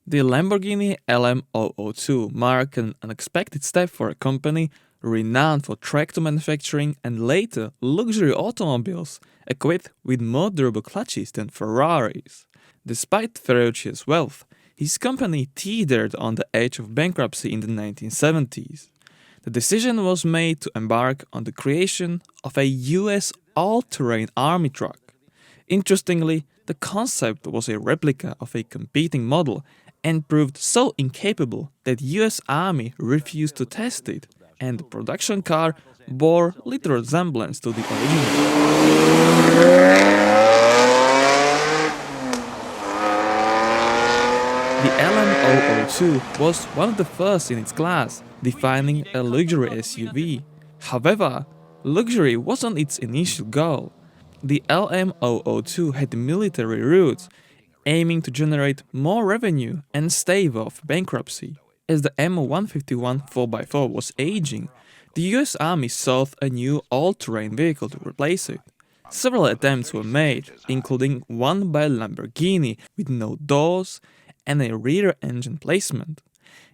The Lamborghini LM002 marked an unexpected step for a company renowned for tractor manufacturing and later luxury automobiles equipped with more durable clutches than Ferraris. Despite ferocious wealth, his company teetered on the edge of bankruptcy in the 1970s. The decision was made to embark on the creation of a US all-terrain army truck. Interestingly, the concept was a replica of a competing model and proved so incapable that US Army refused to test it, and the production car bore little resemblance to the original. The LM002 was one of the first in its class, defining a luxury SUV. However, luxury wasn't its initial goal. The LM002 had military roots, aiming to generate more revenue and stave off bankruptcy. As the M151 4x4 was aging, the US Army sought a new all-terrain vehicle to replace it. Several attempts were made, including one by Lamborghini with no doors and a rear engine placement.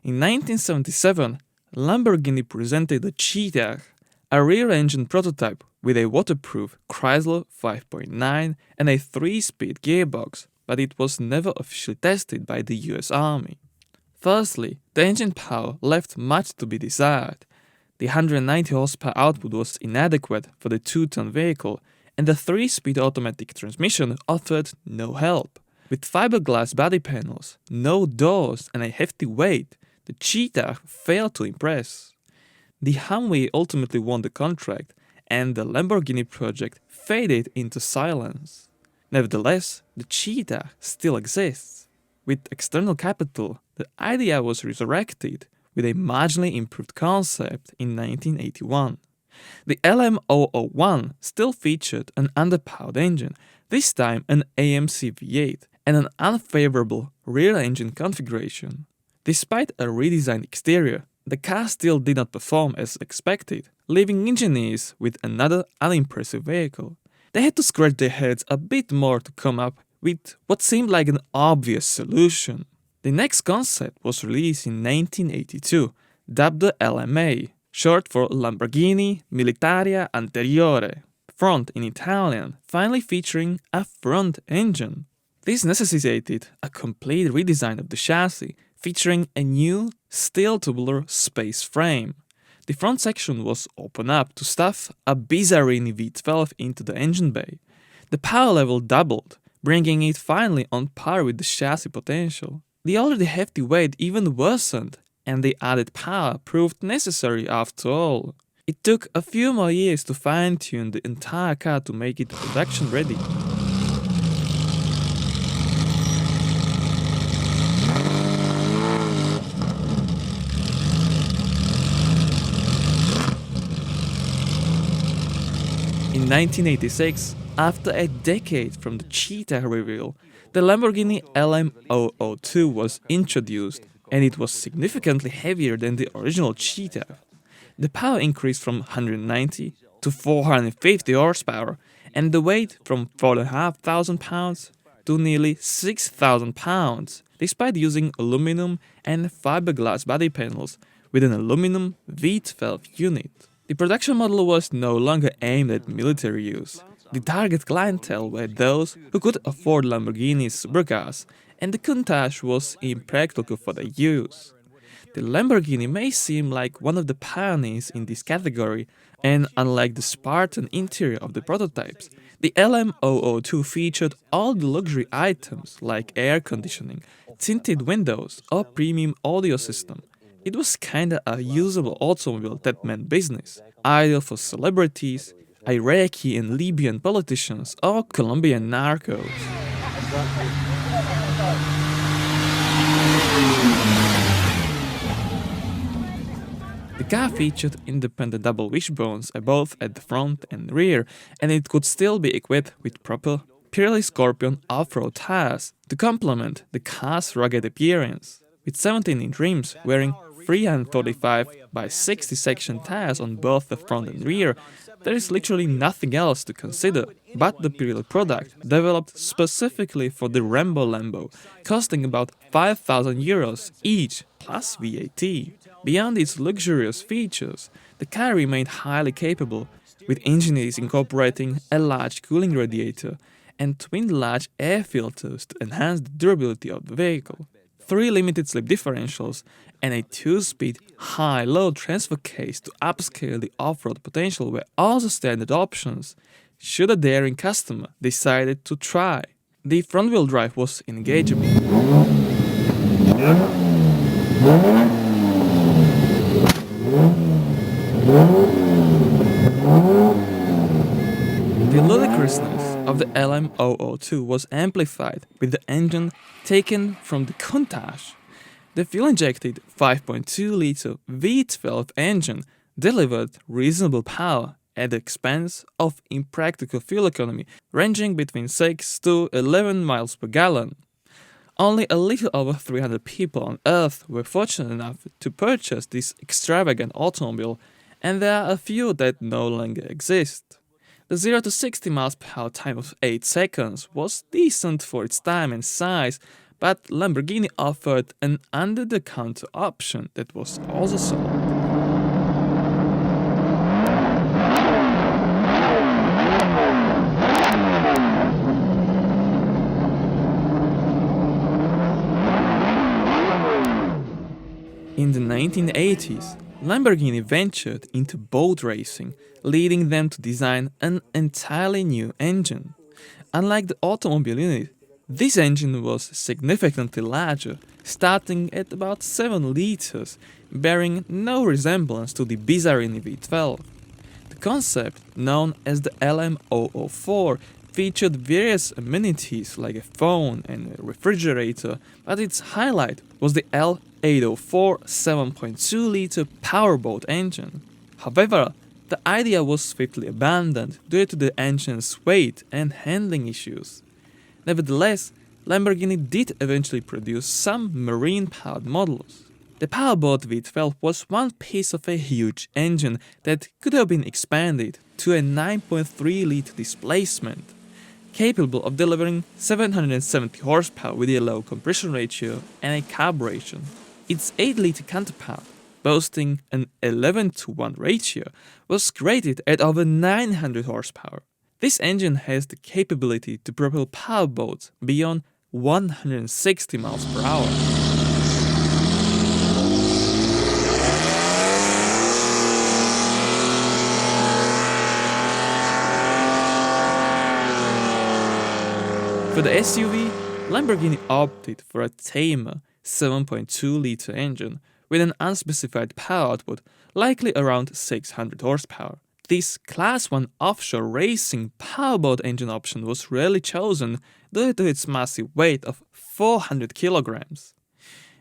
In 1977, Lamborghini presented the Cheetah, a rear-engine prototype with a waterproof Chrysler 5.9 and a 3-speed gearbox, but it was never officially tested by the US Army. Firstly, the engine power left much to be desired. The 190 horsepower output was inadequate for the 2-ton vehicle, and the 3-speed automatic transmission offered no help. With fiberglass body panels, no doors, and a hefty weight, the Cheetah failed to impress. The Humvee ultimately won the contract, and the Lamborghini project faded into silence. Nevertheless, the Cheetah still exists. With external capital, the idea was resurrected with a marginally improved concept in 1981. The LM001 still featured an underpowered engine, this time an AMC V8, and an unfavorable rear engine configuration. Despite a redesigned exterior, the car still did not perform as expected, leaving engineers with another unimpressive vehicle. They had to scratch their heads a bit more to come up with what seemed like an obvious solution. The next concept was released in 1982, dubbed the LMA, short for Lamborghini Militaria Anteriore, front in Italian, finally featuring a front engine. This necessitated a complete redesign of the chassis, featuring a new steel tubular space frame. The front section was opened up to stuff a Bizarrini V12 into the engine bay. The power level doubled, bringing it finally on par with the chassis potential. The already hefty weight even worsened, and the added power proved necessary after all. It took a few more years to fine-tune the entire car to make it production ready. In 1986, after a decade from the Cheetah reveal, the Lamborghini LM002 was introduced, and it was significantly heavier than the original Cheetah. The power increased from 190 to 450 horsepower, and the weight from 4,500 pounds to nearly 6,000 pounds, despite using aluminum and fiberglass body panels with an aluminum V12 unit. The production model was no longer aimed at military use. The target clientele were those who could afford Lamborghini's supercars, and the Countach was impractical for their use. The Lamborghini may seem like one of the pioneers in this category, and unlike the Spartan interior of the prototypes, the LM002 featured all the luxury items like air conditioning, tinted windows, or premium audio system. It was kinda a usable automobile that meant business, ideal for celebrities, Iraqi and Libyan politicians, or Colombian narcos. The car featured independent double wishbones both at the front and rear, and it could still be equipped with proper Pirelli Scorpion off-road tires to complement the car's rugged appearance. With 17-inch rims wearing 335 by 60 section tires on both the front and rear, There is literally nothing else to consider but the period product developed specifically for the Rambo Lambo, costing about €5,000 each plus VAT. Beyond its luxurious features, the car remained highly capable, with engineers incorporating a large cooling radiator and twin large air filters to enhance the durability of the vehicle. 3 limited slip differentials and a 2-speed high-low transfer case to upscale the off-road potential were also standard options, should a daring customer decided to try. The front-wheel drive was engageable. The ludicrousness of the LM002 was amplified with the engine taken from the Countach. The fuel-injected 5.2-litre V12 engine delivered reasonable power at the expense of impractical fuel economy ranging between 6 to 11 miles per gallon. Only a little over 300 people on Earth were fortunate enough to purchase this extravagant automobile, and there are a few that no longer exist. The 0 to 60 miles per hour time of 8 seconds was decent for its time and size, but Lamborghini offered an under-the-counter option that was also sold. In the 1980s, Lamborghini ventured into boat racing, leading them to design an entirely new engine. Unlike the automobile unit, this engine was significantly larger, starting at about 7 liters, bearing no resemblance to the Bizzarrini V12. The concept, known as the LM004, featured various amenities like a phone and a refrigerator, but its highlight was the L804 7.2-liter powerboat engine. However, the idea was swiftly abandoned due to the engine's weight and handling issues. Nevertheless, Lamborghini did eventually produce some marine-powered models. The powerboat V12 was one piece of a huge engine that could have been expanded to a 9.3-liter displacement, capable of delivering 770 horsepower with a low compression ratio and a carburation. Its 8-liter counterpart, boasting an 11:1 ratio, was rated at over 900 horsepower. This engine has the capability to propel powerboats beyond 160 miles per hour. For the SUV, Lamborghini opted for a tamer 7.2-liter engine with an unspecified power output, likely around 600 horsepower. This Class 1 offshore racing powerboat engine option was rarely chosen due to its massive weight of 400 kilograms.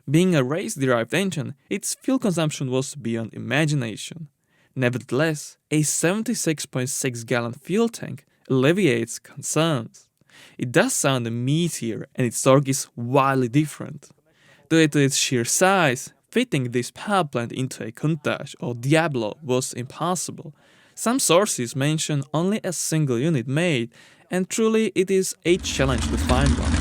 Being a race-derived engine, its fuel consumption was beyond imagination. Nevertheless, a 76.6-gallon fuel tank alleviates concerns. It does sound meatier and its torque is wildly different. Due to its sheer size, fitting this power plant into a Countach or Diablo was impossible. Some sources mention only a single unit made, and truly it is a challenge to find one.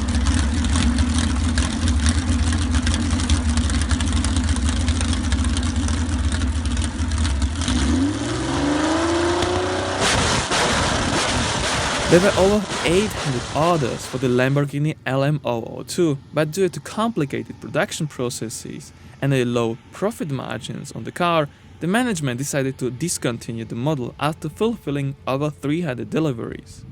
There were over 800 orders for the Lamborghini LM002, but due to complicated production processes and a low profit margins on the car, the management decided to discontinue the model after fulfilling over 300 deliveries.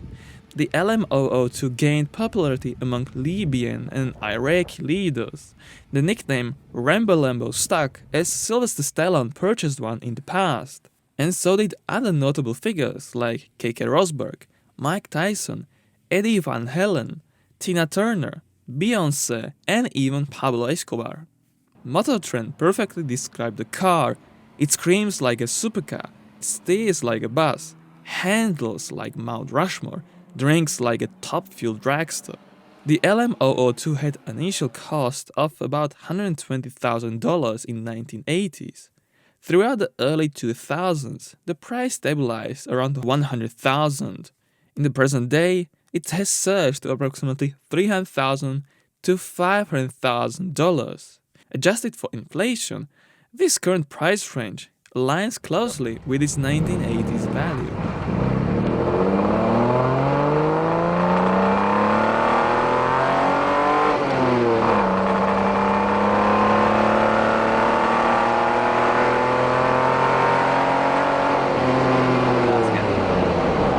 The LM002 gained popularity among Libyan and Iraqi leaders. The nickname Rambo Lambo stuck as Sylvester Stallone purchased one in the past, and so did other notable figures like Keke Rosberg, Mike Tyson, Eddie Van Halen, Tina Turner, Beyoncé, and even Pablo Escobar. Motor1 perfectly described the car. It screams like a supercar, steers like a bus, handles like Mount Rushmore, drinks like a top-fuel dragster. The LM002 had an initial cost of about $120,000 in 1980s. Throughout the early 2000s, the price stabilized around $100,000. In the present day, it has surged to approximately $300,000 to $500,000. Adjusted for inflation, this current price range aligns closely with its 1980s value.